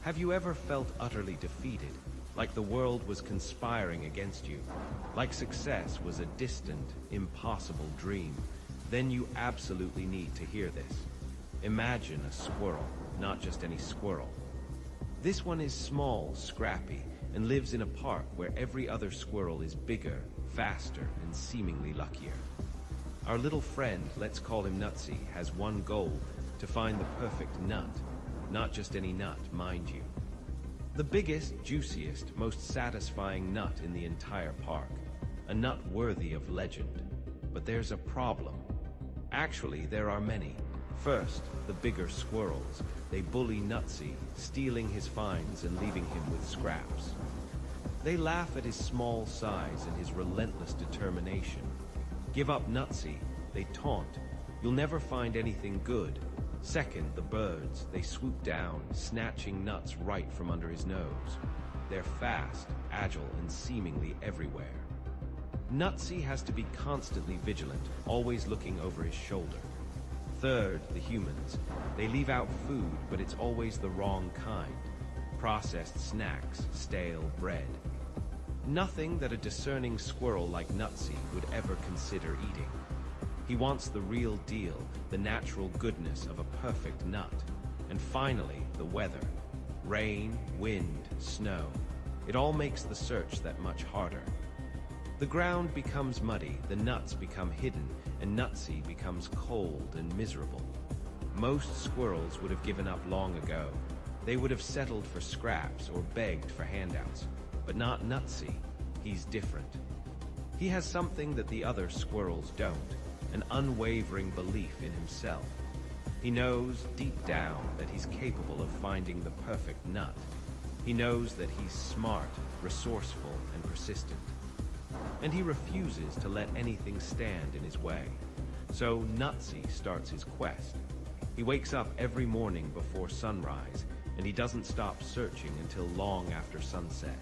Have you ever felt utterly defeated, like the world was conspiring against you, like success was a distant, impossible dream? Then you absolutely need to hear this. Imagine a squirrel, not just any squirrel. This one is small, scrappy, and lives in a park where every other squirrel is bigger, faster, and seemingly luckier. Our little friend, let's call him Nutsy, has one goal: to find the perfect nut. Not just any nut, mind you. The biggest, juiciest, most satisfying nut in the entire park. A nut worthy of legend. But there's a problem. Actually, there are many. First, the bigger squirrels. They bully Nutsy, stealing his finds and leaving him with scraps. They laugh at his small size and his relentless determination. Give up Nutsy, they taunt. You'll never find anything good. Second, the birds. They swoop down, snatching nuts right from under his nose. They're fast, agile, and seemingly everywhere. Nutsy has to be constantly vigilant, always looking over his shoulder. Third, the humans. They leave out food, but it's always the wrong kind. Processed snacks, stale bread. Nothing that a discerning squirrel like Nutsy would ever consider eating. He wants the real deal, the natural goodness of a perfect nut. And finally, the weather. Rain, wind, snow. It all makes the search that much harder. The ground becomes muddy, the nuts become hidden, and Nutsy becomes cold and miserable. Most squirrels would have given up long ago. They would have settled for scraps or begged for handouts. But not Nutsy. He's different. He has something that the other squirrels don't. An unwavering belief in himself. He knows deep down that he's capable of finding the perfect nut. He knows that he's smart, resourceful, and persistent. And he refuses to let anything stand in his way. So Nutsy starts his quest. He wakes up every morning before sunrise, and he doesn't stop searching until long after sunset.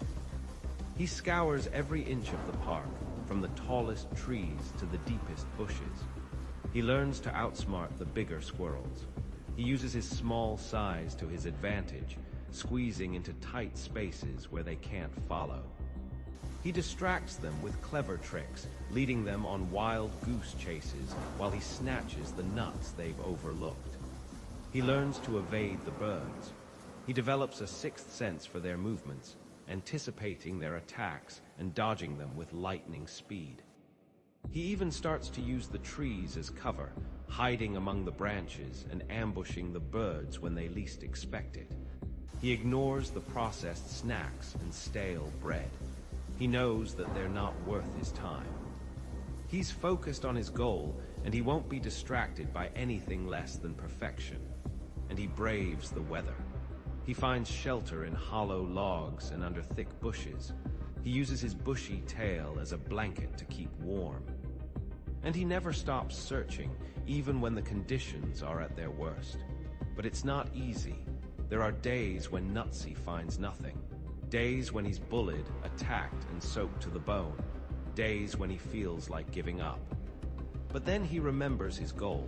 He scours every inch of the park, from the tallest trees to the deepest bushes. He learns to outsmart the bigger squirrels. He uses his small size to his advantage, squeezing into tight spaces where they can't follow. He distracts them with clever tricks, leading them on wild goose chases while he snatches the nuts they've overlooked. He learns to evade the birds. He develops a sixth sense for their movements, anticipating their attacks and dodging them with lightning speed. He even starts to use the trees as cover, hiding among the branches and ambushing the birds when they least expect it. He ignores the processed snacks and stale bread. He knows that they're not worth his time. He's focused on his goal, and he won't be distracted by anything less than perfection. And he braves the weather. He finds shelter in hollow logs and under thick bushes. He uses his bushy tail as a blanket to keep warm. And he never stops searching, even when the conditions are at their worst. But it's not easy. There are days when Nutsy finds nothing. Days when he's bullied, attacked, and soaked to the bone. Days when he feels like giving up. But then he remembers his goal.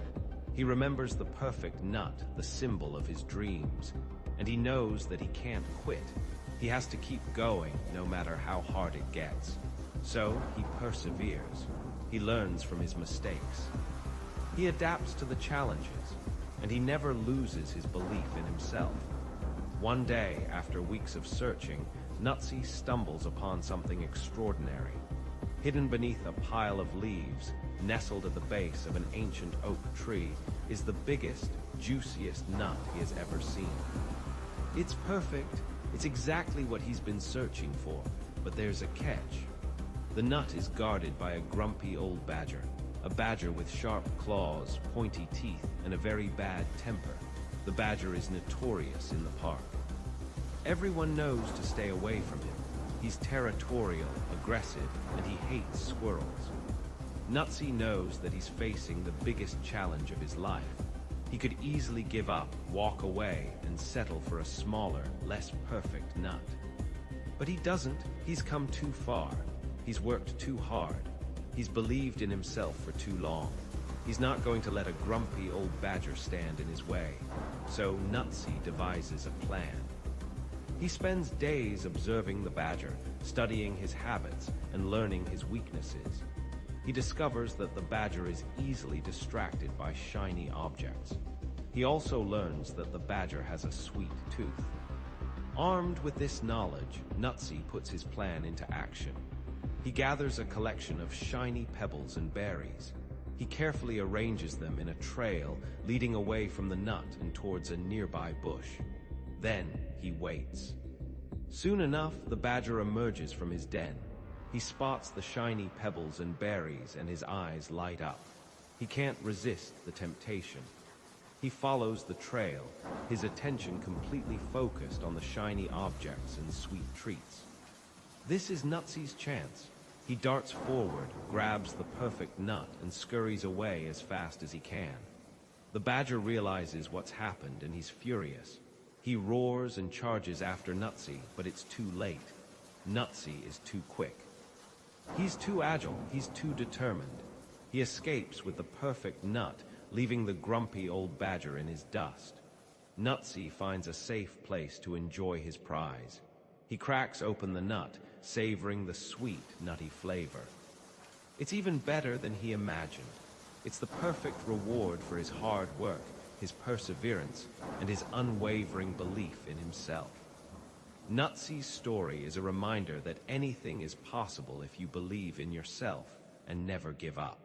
He remembers the perfect nut, the symbol of his dreams. And he knows that he can't quit. He has to keep going, no matter how hard it gets. So he perseveres. He learns from his mistakes. He adapts to the challenges, and he never loses his belief in himself. One day, after weeks of searching, Nutsy stumbles upon something extraordinary. Hidden beneath a pile of leaves, nestled at the base of an ancient oak tree, is the biggest, juiciest nut he has ever seen. It's perfect. It's exactly what he's been searching for, but there's a catch. The nut is guarded by a grumpy old badger, a badger with sharp claws, pointy teeth, and a very bad temper. The badger is notorious in the park. Everyone knows to stay away from him. He's territorial, aggressive, and he hates squirrels. Nutsy knows that he's facing the biggest challenge of his life. He could easily give up, walk away, and settle for a smaller, less perfect nut. But he doesn't. He's come too far. He's worked too hard. He's believed in himself for too long. He's not going to let a grumpy old badger stand in his way. So Nutsy devises a plan. He spends days observing the badger, studying his habits, and learning his weaknesses. He discovers that the badger is easily distracted by shiny objects. He also learns that the badger has a sweet tooth. Armed with this knowledge, Nutsy puts his plan into action. He gathers a collection of shiny pebbles and berries. He carefully arranges them in a trail leading away from the nut and towards a nearby bush. Then he waits. Soon enough, the badger emerges from his den. He spots the shiny pebbles and berries and his eyes light up. He can't resist the temptation. He follows the trail, his attention completely focused on the shiny objects and sweet treats. This is Nutsy's chance. He darts forward, grabs the perfect nut, and scurries away as fast as he can. The badger realizes what's happened and he's furious. He roars and charges after Nutsy, but it's too late. Nutsy is too quick. He's too agile, he's too determined. He escapes with the perfect nut, leaving the grumpy old badger in his dust. Nutsy finds a safe place to enjoy his prize. He cracks open the nut, savoring the sweet, nutty flavor. It's even better than he imagined. It's the perfect reward for his hard work, his perseverance, and his unwavering belief in himself. Nutsy's story is a reminder that anything is possible if you believe in yourself and never give up.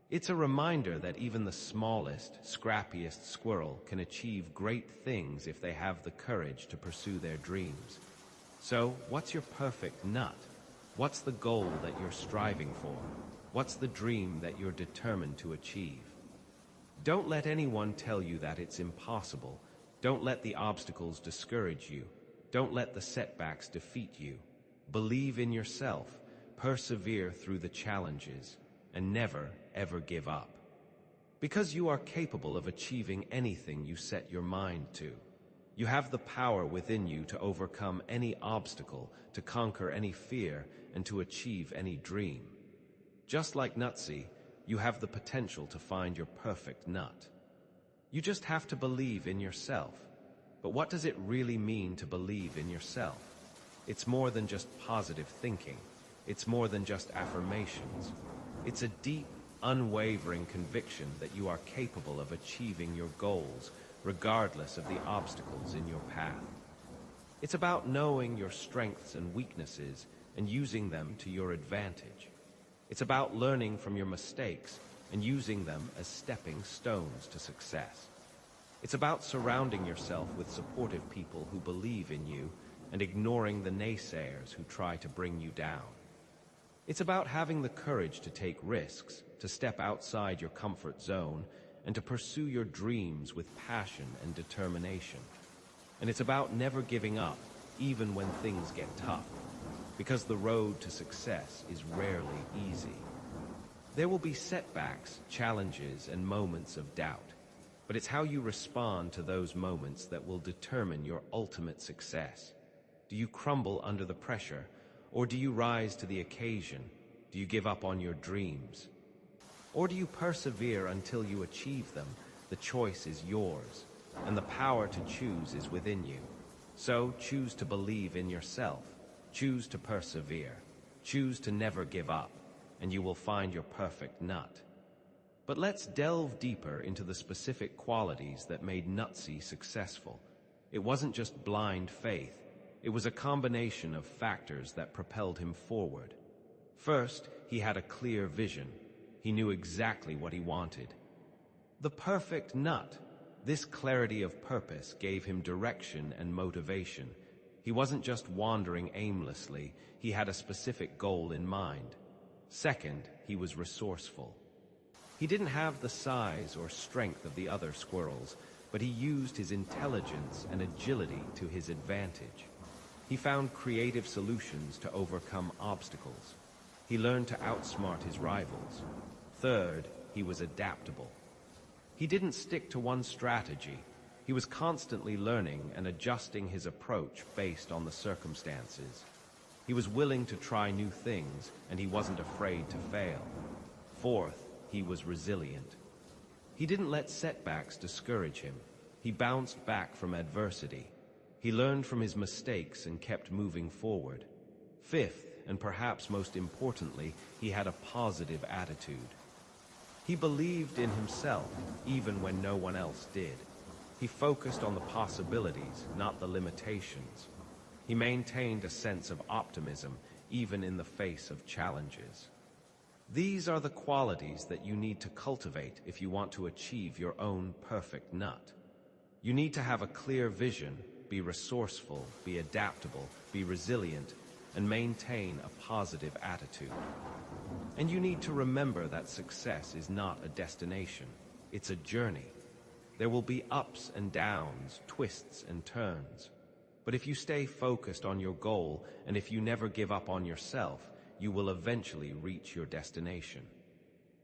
It's a reminder that even the smallest, scrappiest squirrel can achieve great things if they have the courage to pursue their dreams. So, what's your perfect nut? What's the goal that you're striving for? What's the dream that you're determined to achieve? Don't let anyone tell you that it's impossible. Don't let the obstacles discourage you. Don't let the setbacks defeat you. Believe in yourself, persevere through the challenges, and never, ever give up. Because you are capable of achieving anything you set your mind to. You have the power within you to overcome any obstacle, to conquer any fear, and to achieve any dream. Just like Nutsy, you have the potential to find your perfect nut. You just have to believe in yourself. But what does it really mean to believe in yourself? It's more than just positive thinking. It's more than just affirmations. It's a deep, unwavering conviction that you are capable of achieving your goals, regardless of the obstacles in your path. It's about knowing your strengths and weaknesses and using them to your advantage. It's about learning from your mistakes and using them as stepping stones to success. It's about surrounding yourself with supportive people who believe in you and ignoring the naysayers who try to bring you down. It's about having the courage to take risks, to step outside your comfort zone, and to pursue your dreams with passion and determination. And it's about never giving up, even when things get tough, because the road to success is rarely easy. There will be setbacks, challenges, and moments of doubt, but it's how you respond to those moments that will determine your ultimate success. Do you crumble under the pressure, or do you rise to the occasion? Do you give up on your dreams? Or do you persevere until you achieve them? The choice is yours, and the power to choose is within you. So choose to believe in yourself, choose to persevere, choose to never give up, and you will find your perfect nut. But let's delve deeper into the specific qualities that made Nutsy successful. It wasn't just blind faith. It was a combination of factors that propelled him forward. First, he had a clear vision. He knew exactly what he wanted. The perfect nut. This clarity of purpose gave him direction and motivation. He wasn't just wandering aimlessly. He had a specific goal in mind. Second, he was resourceful. He didn't have the size or strength of the other squirrels, but he used his intelligence and agility to his advantage. He found creative solutions to overcome obstacles. He learned to outsmart his rivals. Third, he was adaptable. He didn't stick to one strategy. He was constantly learning and adjusting his approach based on the circumstances. He was willing to try new things, and he wasn't afraid to fail. Fourth, he was resilient. He didn't let setbacks discourage him. He bounced back from adversity. He learned from his mistakes and kept moving forward. Fifth, and perhaps most importantly, he had a positive attitude. He believed in himself, even when no one else did. He focused on the possibilities, not the limitations. He maintained a sense of optimism, even in the face of challenges. These are the qualities that you need to cultivate if you want to achieve your own perfect nut. You need to have a clear vision, be resourceful, be adaptable, be resilient, and maintain a positive attitude. And you need to remember that success is not a destination, it's a journey. There will be ups and downs, twists and turns. But if you stay focused on your goal, and if you never give up on yourself, you will eventually reach your destination.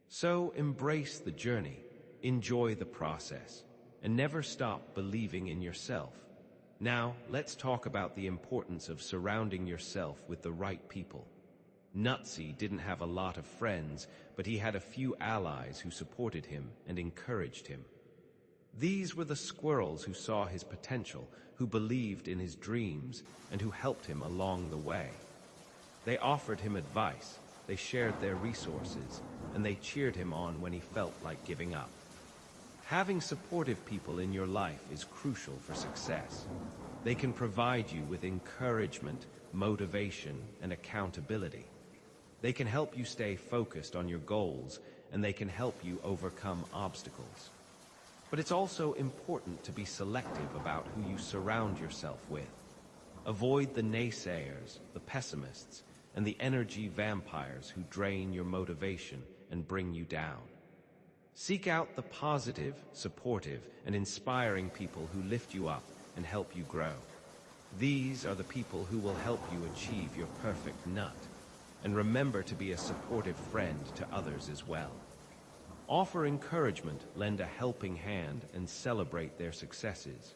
So embrace the journey, enjoy the process, and never stop believing in yourself. Now, let's talk about the importance of surrounding yourself with the right people. Nutsy didn't have a lot of friends, but he had a few allies who supported him and encouraged him. These were the squirrels who saw his potential, who believed in his dreams, and who helped him along the way. They offered him advice, they shared their resources, and they cheered him on when he felt like giving up. Having supportive people in your life is crucial for success. They can provide you with encouragement, motivation, and accountability. They can help you stay focused on your goals, and they can help you overcome obstacles. But it's also important to be selective about who you surround yourself with. Avoid the naysayers, the pessimists, and the energy vampires who drain your motivation and bring you down. Seek out the positive, supportive, and inspiring people who lift you up and help you grow. These are the people who will help you achieve your perfect nut. And remember to be a supportive friend to others as well. Offer encouragement, lend a helping hand, and celebrate their successes.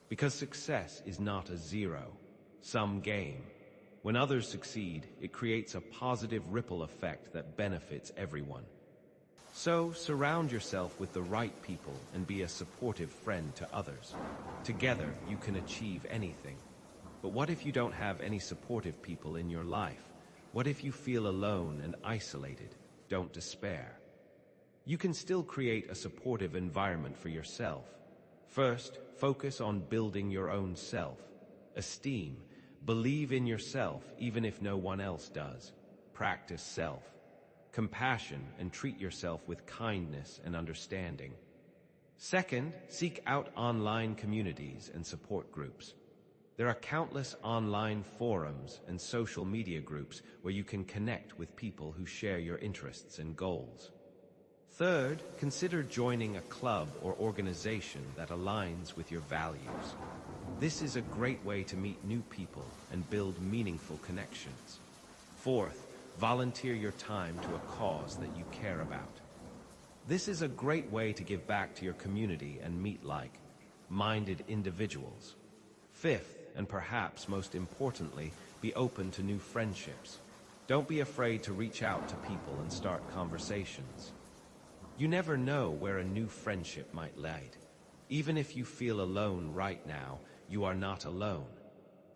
Because success is not a zero-sum game. When others succeed, it creates a positive ripple effect that benefits everyone. So, surround yourself with the right people and be a supportive friend to others. Together, you can achieve anything. But what if you don't have any supportive people in your life? What if you feel alone and isolated? Don't despair. You can still create a supportive environment for yourself. First, focus on building your own self-esteem. Believe in yourself even if no one else does. Practice self-compassion and treat yourself with kindness and understanding. Second, seek out online communities and support groups. There are countless online forums and social media groups where you can connect with people who share your interests and goals. Third, consider joining a club or organization that aligns with your values. This is a great way to meet new people and build meaningful connections. Fourth, volunteer your time to a cause that you care about. This is a great way to give back to your community and meet like-minded individuals. Fifth, and perhaps most importantly, be open to new friendships. Don't be afraid to reach out to people and start conversations. You never know where a new friendship might lead. Even if you feel alone right now, you are not alone.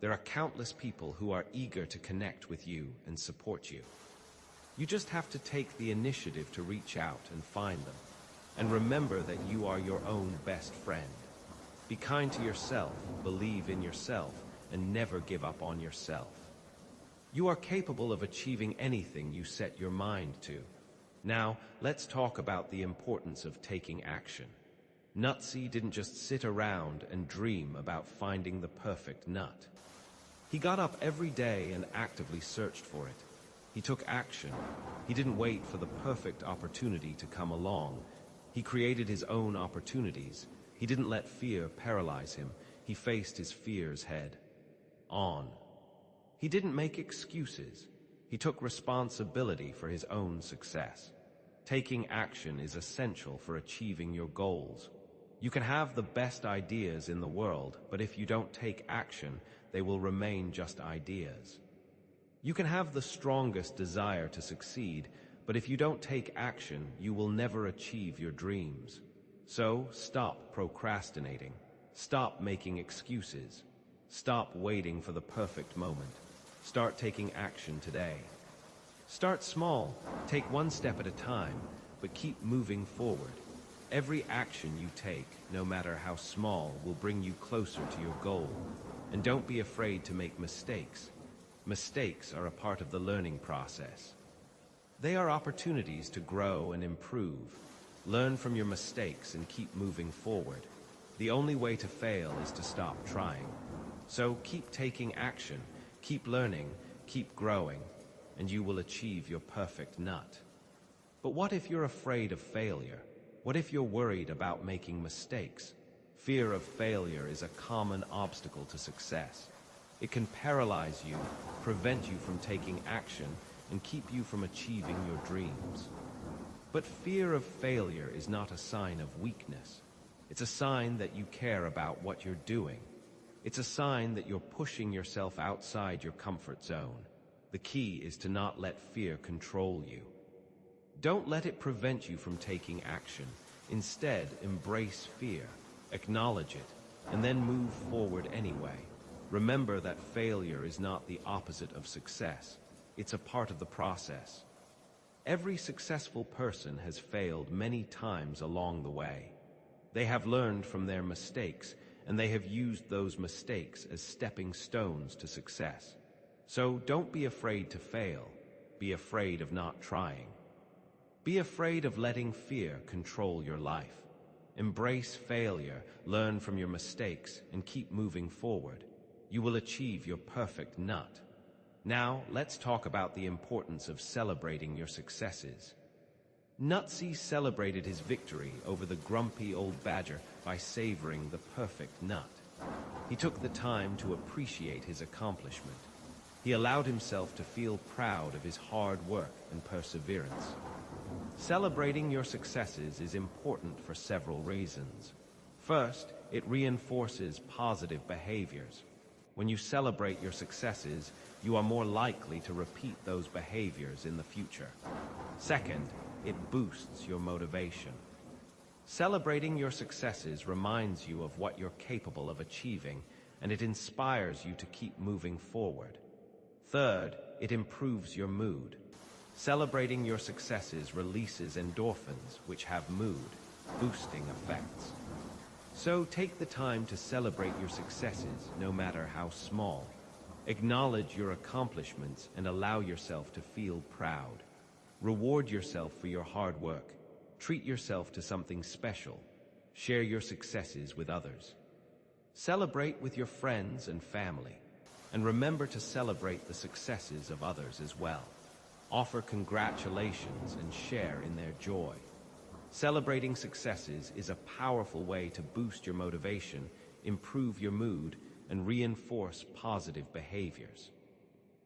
There are countless people who are eager to connect with you and support you. You just have to take the initiative to reach out and find them. And remember that you are your own best friend. Be kind to yourself, believe in yourself, and never give up on yourself. You are capable of achieving anything you set your mind to. Now, let's talk about the importance of taking action. Nutsy didn't just sit around and dream about finding the perfect nut. He got up every day and actively searched for it. He took action. He didn't wait for the perfect opportunity to come along. He created his own opportunities. He didn't let fear paralyze him. He faced his fears head on. He didn't make excuses. He took responsibility for his own success. Taking action is essential for achieving your goals. You can have the best ideas in the world, but if you don't take action, they will remain just ideas. You can have the strongest desire to succeed, but if you don't take action, you will never achieve your dreams. So, stop procrastinating. Stop making excuses. Stop waiting for the perfect moment. Start taking action today. Start small, take one step at a time, but keep moving forward. Every action you take, no matter how small, will bring you closer to your goal. And don't be afraid to make mistakes. Mistakes are a part of the learning process. They are opportunities to grow and improve. Learn from your mistakes and keep moving forward. The only way to fail is to stop trying. So keep taking action, keep learning, keep growing, and you will achieve your perfect nut. But what if you're afraid of failure? What if you're worried about making mistakes? Fear of failure is a common obstacle to success. It can paralyze you, prevent you from taking action, and keep you from achieving your dreams. But fear of failure is not a sign of weakness. It's a sign that you care about what you're doing. It's a sign that you're pushing yourself outside your comfort zone. The key is to not let fear control you. Don't let it prevent you from taking action. Instead, embrace fear, acknowledge it, and then move forward anyway. Remember that failure is not the opposite of success. It's a part of the process. Every successful person has failed many times along the way. They have learned from their mistakes, and they have used those mistakes as stepping stones to success. So don't be afraid to fail. Be afraid of not trying. Be afraid of letting fear control your life. Embrace failure, learn from your mistakes, and keep moving forward. You will achieve your perfect nut. Now, let's talk about the importance of celebrating your successes. Nutsy celebrated his victory over the grumpy old badger by savoring the perfect nut. He took the time to appreciate his accomplishment. He allowed himself to feel proud of his hard work and perseverance. Celebrating your successes is important for several reasons. First, it reinforces positive behaviors. When you celebrate your successes, you are more likely to repeat those behaviors in the future. Second, it boosts your motivation. Celebrating your successes reminds you of what you're capable of achieving, and it inspires you to keep moving forward. Third, it improves your mood. Celebrating your successes releases endorphins, which have mood-boosting effects. So take the time to celebrate your successes, no matter how small. Acknowledge your accomplishments and allow yourself to feel proud. Reward yourself for your hard work. Treat yourself to something special. Share your successes with others. Celebrate with your friends and family. And remember to celebrate the successes of others as well. Offer congratulations and share in their joy. Celebrating successes is a powerful way to boost your motivation, improve your mood, and reinforce positive behaviors.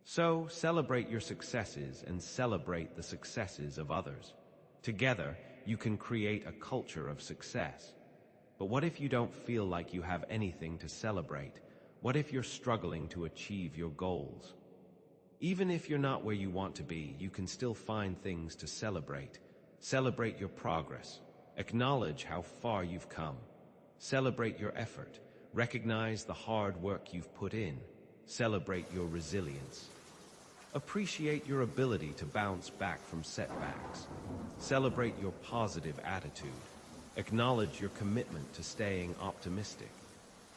So, celebrate your successes and celebrate the successes of others. Together, you can create a culture of success. But what if you don't feel like you have anything to celebrate? What if you're struggling to achieve your goals? Even if you're not where you want to be, you can still find things to celebrate. Celebrate your progress. Acknowledge how far you've come. Celebrate your effort. Recognize the hard work you've put in. Celebrate your resilience. Appreciate your ability to bounce back from setbacks. Celebrate your positive attitude. Acknowledge your commitment to staying optimistic.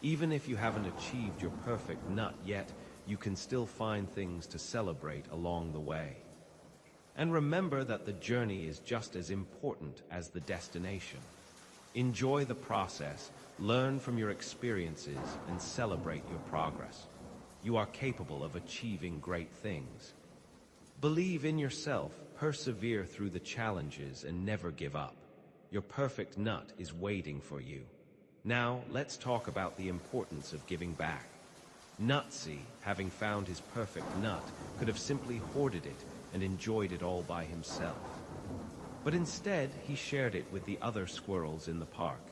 Even if you haven't achieved your perfect nut yet, you can still find things to celebrate along the way. And remember that the journey is just as important as the destination. Enjoy the process, learn from your experiences, and celebrate your progress. You are capable of achieving great things. Believe in yourself, persevere through the challenges, and never give up. Your perfect nut is waiting for you. Now, let's talk about the importance of giving back. Nutsy, having found his perfect nut, could have simply hoarded it and enjoyed it all by himself. But instead, he shared it with the other squirrels in the park.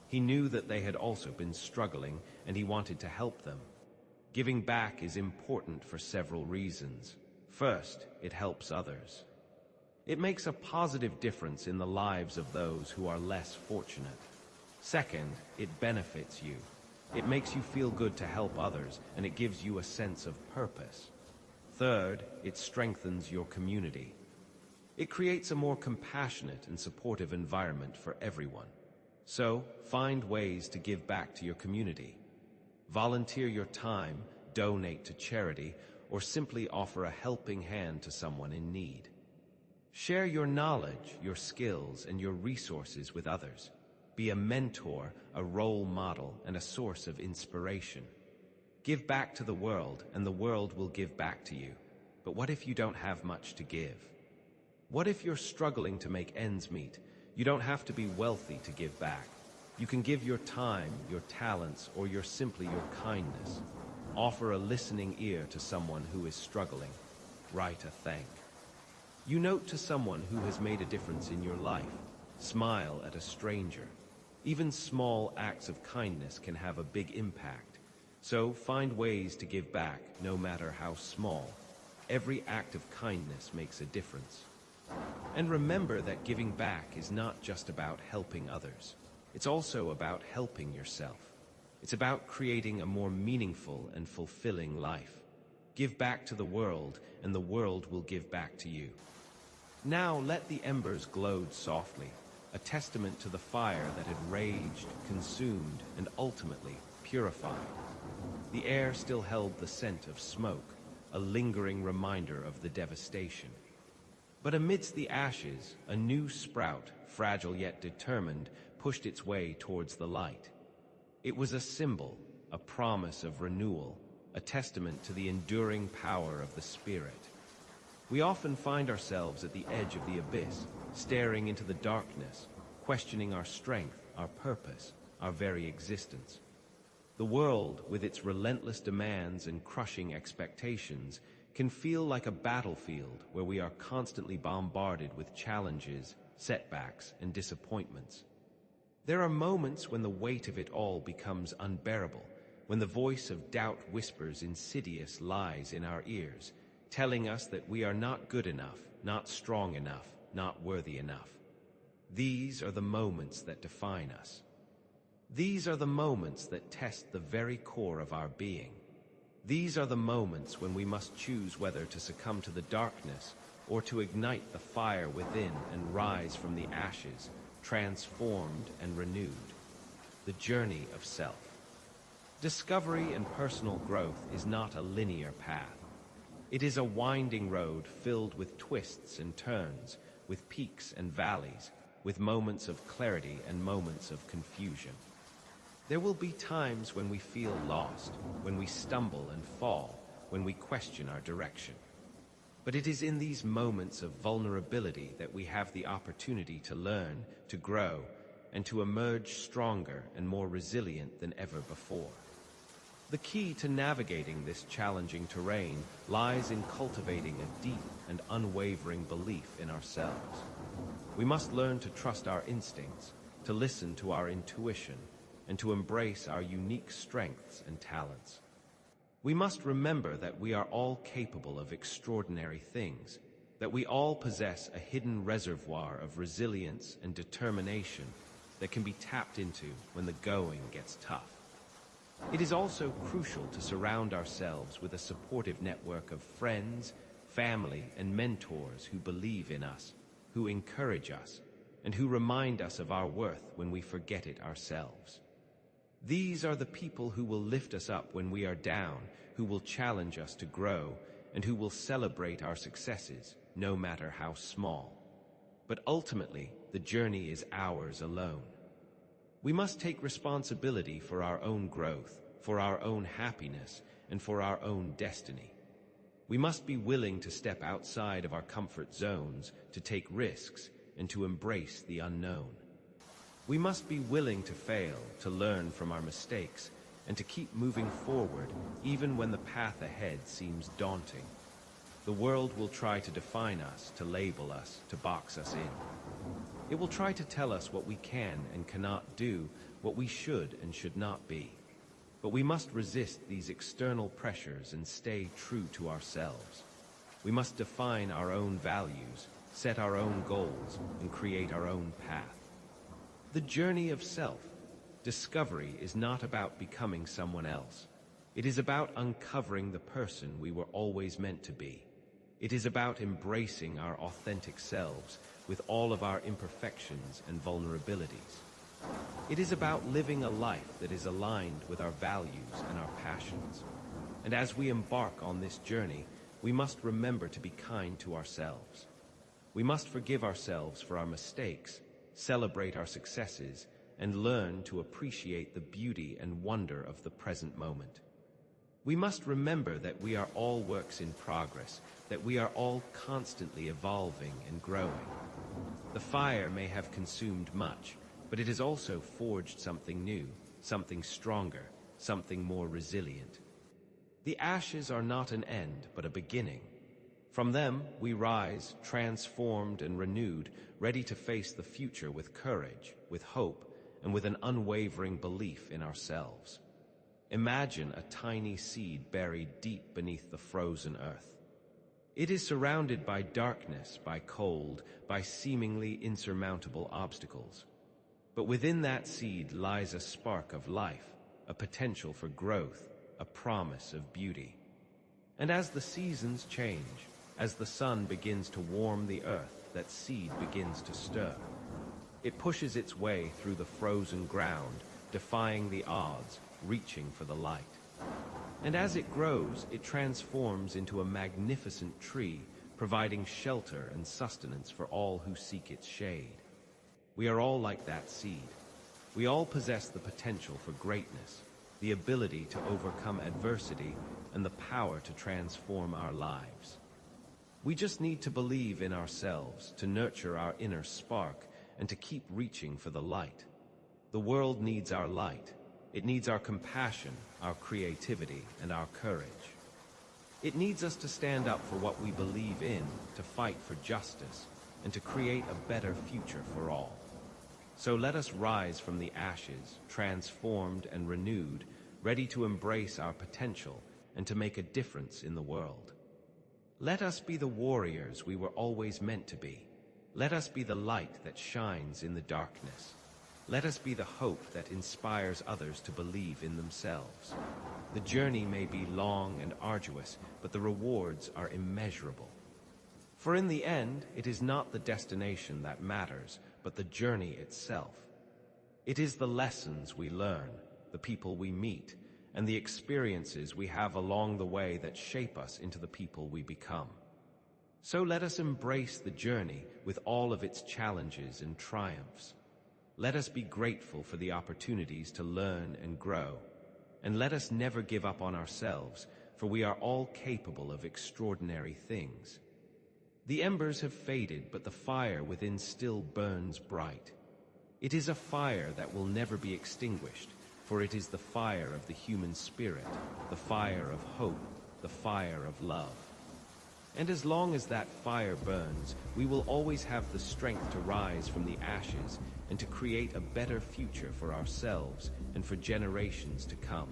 He knew that they had also been struggling, and he wanted to help them. Giving back is important for several reasons. First, it helps others. It makes a positive difference in the lives of those who are less fortunate. Second, it benefits you. It makes you feel good to help others, and it gives you a sense of purpose. Third, it strengthens your community. It creates a more compassionate and supportive environment for everyone. So, find ways to give back to your community. Volunteer your time, donate to charity, or simply offer a helping hand to someone in need. Share your knowledge, your skills, and your resources with others. Be a mentor, a role model, and a source of inspiration. Give back to the world, and the world will give back to you. But what if you don't have much to give? What if you're struggling to make ends meet? You don't have to be wealthy to give back. You can give your time, your talents, or simply your kindness. Offer a listening ear to someone who is struggling. Write a thank you note to someone who has made a difference in your life. Smile at a stranger. Even small acts of kindness can have a big impact. So find ways to give back, no matter how small. Every act of kindness makes a difference. And remember that giving back is not just about helping others. It's also about helping yourself. It's about creating a more meaningful and fulfilling life. Give back to the world, and the world will give back to you. Now let the embers glow softly, a testament to the fire that had raged, consumed, and ultimately purified. The air still held the scent of smoke, a lingering reminder of the devastation. But amidst the ashes, a new sprout, fragile yet determined, pushed its way towards the light. It was a symbol, a promise of renewal, a testament to the enduring power of the Spirit. We often find ourselves at the edge of the abyss, staring into the darkness, questioning our strength, our purpose, our very existence. The world, with its relentless demands and crushing expectations, can feel like a battlefield where we are constantly bombarded with challenges, setbacks, and disappointments. There are moments when the weight of it all becomes unbearable, when the voice of doubt whispers insidious lies in our ears, telling us that we are not good enough, not strong enough, not worthy enough. These are the moments that define us. These are the moments that test the very core of our being. These are the moments when we must choose whether to succumb to the darkness or to ignite the fire within and rise from the ashes, transformed and renewed. The journey of self. Discovery and personal growth is not a linear path. It is a winding road filled with twists and turns, with peaks and valleys, with moments of clarity and moments of confusion. There will be times when we feel lost, when we stumble and fall, when we question our direction. But it is in these moments of vulnerability that we have the opportunity to learn, to grow, and to emerge stronger and more resilient than ever before. The key to navigating this challenging terrain lies in cultivating a deep and unwavering belief in ourselves. We must learn to trust our instincts, to listen to our intuition, and to embrace our unique strengths and talents. We must remember that we are all capable of extraordinary things, that we all possess a hidden reservoir of resilience and determination that can be tapped into when the going gets tough. It is also crucial to surround ourselves with a supportive network of friends, family, and mentors who believe in us, who encourage us, and who remind us of our worth when we forget it ourselves. These are the people who will lift us up when we are down, who will challenge us to grow, and who will celebrate our successes, no matter how small. But ultimately, the journey is ours alone. We must take responsibility for our own growth, for our own happiness, and for our own destiny. We must be willing to step outside of our comfort zones, to take risks, and to embrace the unknown. We must be willing to fail, to learn from our mistakes, and to keep moving forward even when the path ahead seems daunting. The world will try to define us, to label us, to box us in. It will try to tell us what we can and cannot do, what we should and should not be. But we must resist these external pressures and stay true to ourselves. We must define our own values, set our own goals, and create our own path. The journey of self. Discovery is not about becoming someone else. It is about uncovering the person we were always meant to be. It is about embracing our authentic selves with all of our imperfections and vulnerabilities. It is about living a life that is aligned with our values and our passions. And as we embark on this journey, we must remember to be kind to ourselves. We must forgive ourselves for our mistakes, celebrate our successes, and learn to appreciate the beauty and wonder of the present moment. We must remember that we are all works in progress, that we are all constantly evolving and growing. The fire may have consumed much, but it has also forged something new, something stronger, something more resilient. The ashes are not an end, but a beginning. From them, we rise, transformed and renewed, ready to face the future with courage, with hope, and with an unwavering belief in ourselves. Imagine a tiny seed buried deep beneath the frozen earth. It is surrounded by darkness, by cold, by seemingly insurmountable obstacles. But within that seed lies a spark of life, a potential for growth, a promise of beauty. And as the seasons change, as the sun begins to warm the earth, that seed begins to stir. It pushes its way through the frozen ground, defying the odds, reaching for the light. And as it grows, it transforms into a magnificent tree, providing shelter and sustenance for all who seek its shade. We are all like that seed. We all possess the potential for greatness, the ability to overcome adversity, and the power to transform our lives. We just need to believe in ourselves, to nurture our inner spark, and to keep reaching for the light. The world needs our light. It needs our compassion, our creativity, and our courage. It needs us to stand up for what we believe in, to fight for justice, and to create a better future for all. So let us rise from the ashes, transformed and renewed, ready to embrace our potential and to make a difference in the world. Let us be the warriors we were always meant to be. Let us be the light that shines in the darkness. Let us be the hope that inspires others to believe in themselves. The journey may be long and arduous, but the rewards are immeasurable. For in the end, it is not the destination that matters, but the journey itself. It is the lessons we learn, the people we meet, and the experiences we have along the way that shape us into the people we become. So let us embrace the journey with all of its challenges and triumphs. Let us be grateful for the opportunities to learn and grow. And let us never give up on ourselves, for we are all capable of extraordinary things. The embers have faded, but the fire within still burns bright. It is a fire that will never be extinguished, for it is the fire of the human spirit, the fire of hope, the fire of love. And as long as that fire burns, we will always have the strength to rise from the ashes and to create a better future for ourselves and for generations to come.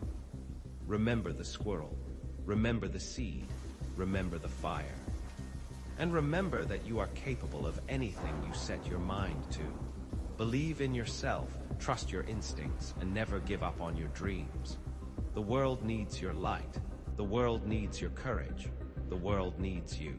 Remember the squirrel, remember the seed, remember the fire. And remember that you are capable of anything you set your mind to. Believe in yourself, trust your instincts, and never give up on your dreams. The world needs your light. The world needs your courage. The world needs you.